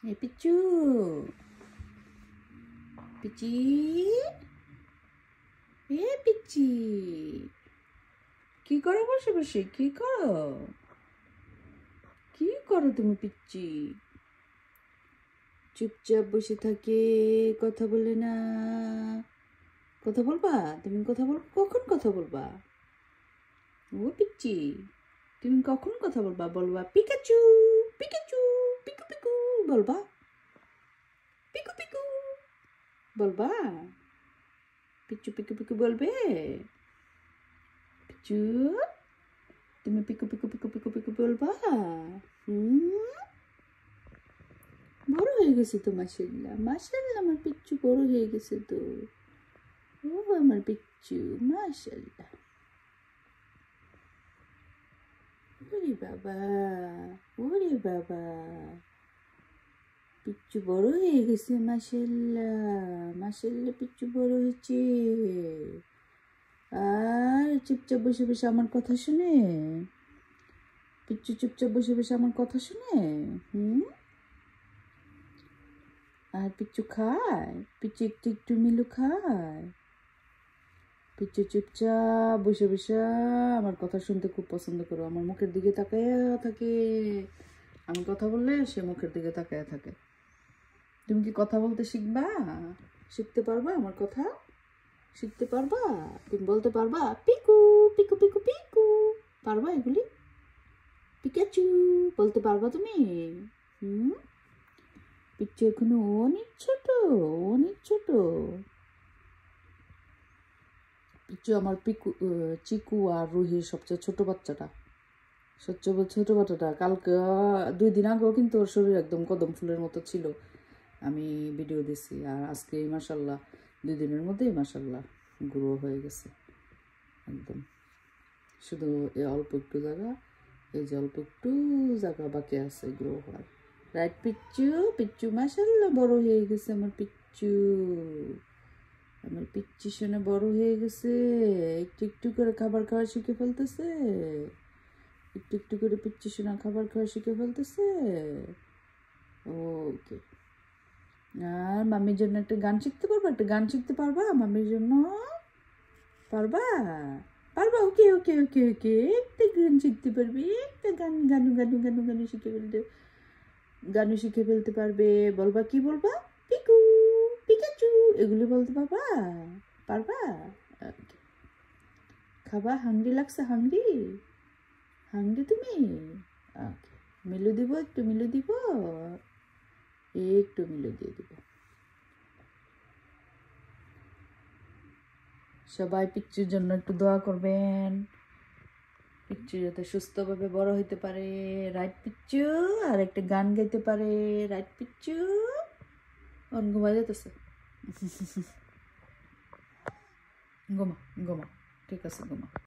এ Picchu, peachy, এ পিচ্চি, কি করো বসে বসে? কি করো? কি করো তুমি পিচ্চি? চুপচাপ বসে থাকে, কথা বলে না। কথা বলবা? তুমি কথা বল, কখন কথা বলবা? ও পিচ্চি, তুমি কখন কথা বলবা? বলবা পিকাচু, পিকাচু, পিকু পিকু বলবা? পিকু পিকু বলবা? পিচ্চু পিকু পিকু বলবে? পিচ্চু, তুমি পিকু পিকু পিকু পিকু পিকু বলবা? বড় হয়ে গেছে তো, মাশাআল্লাহ মাশাআল্লাহ, আমার পিচ্চু বড় হয়ে গেছে তো। ও আমার পিচ্চু, মাশাআল্লাহ। ওরে বাবা, ওরে বাবা, পিচ্চু বড় হয়ে গেছে, মাশাআল্লাহ মাশাআল্লাহ, পিচ্চু বড় হয়েছে। আর চুপচাপ বসে বসে আমার কথা শুনে, পিচ্চু চুপচাপ বসে বসে আমার কথা শুনে। আর পিচ্চু খায়, পিচ্চু একটু একটু মিলু খায়। পিচ্চু চুপচাপ বসে বসে আমার কথা শুনতে খুব পছন্দ করো, আমার মুখের দিকে তাকায় থাকে। আমি কথা বললে সে মুখের দিকে তাকায় থাকে। তুমি কি কথা বলতে শিখবা? শিখতে পারবা? আমার কথা শিখতে পারবা? তুমি বলতে পারবা পিকু পিকু পিকু পিকু? পারবা এগুলি? পিকাচু বলতে পারবা তুমি? পিচ্চু এখনো অনেক ছোট, অনেক ছোট। পিচ্চু আমার চিকু আর রুহির সবচেয়ে ছোট বাচ্চাটা, সবচেয়ে ছোট বাচ্চাটা। কালকে 2 দিন আগেও কিন্তু ওর শরীর একদম কদম ফুলের মতো ছিল, আমি ভিডিও দিছি। আর আজকে মাশাআল্লাহ 2 দিনের মধ্যেই মাশাআল্লাহ গ্রো হয়ে গেছে একদম। শুধু অল্প একটু জায়গা, এই যে অল্প একটু জায়গা বাকি আছে গ্রো হওয়ার। Right Picchu? পিচ্চু মাশাআল্লাহ বড় হয়ে গেছে আমার পিচ্চু, আমার পিচ্চি শুনে বড় হয়ে গেছে। একটু একটু করে খাবার খাওয়া শিখে ফেলতেছে, একটু একটু করে পিচ্চি শোনা খাবার খাওয়া শিখে ফেলতেছে। ওকে, আর মাম্মির জন্য একটা গান শিখতে পারবা? একটা গান শিখতে পারবা মাম্মির জন্য? পারবা? পারবা? ওকে ওকে ওকে ওকে, একটা গান শিখতে পারবে, একটা গান, গানু গানু গানু গানু শিখে ফেলতে, গানু শিখে ফেলতে পারবে। বলবা কি বলবা? পিকু পিকাচু এগুলি বলতে পারবা? পারবা? ওকে। খাবা? হাংরি লাগছে? হাংরি হাংরি তুমি? ওকে, মিলু দিব, একটু মিলু দিব, একটু মিলু দিয়ে দিব। সবাই পিচ্চুর জন্য একটু দোয়া করবেন, পিচ্চু যাতে সুস্থভাবে বড় হইতে পারে। Right Picchu? আর একটা গান গাইতে পারে। Right Picchu? অন ঘুমাই যেতেছে। ঘুমা ঘুমা, ঠিক আছে ঘুমা।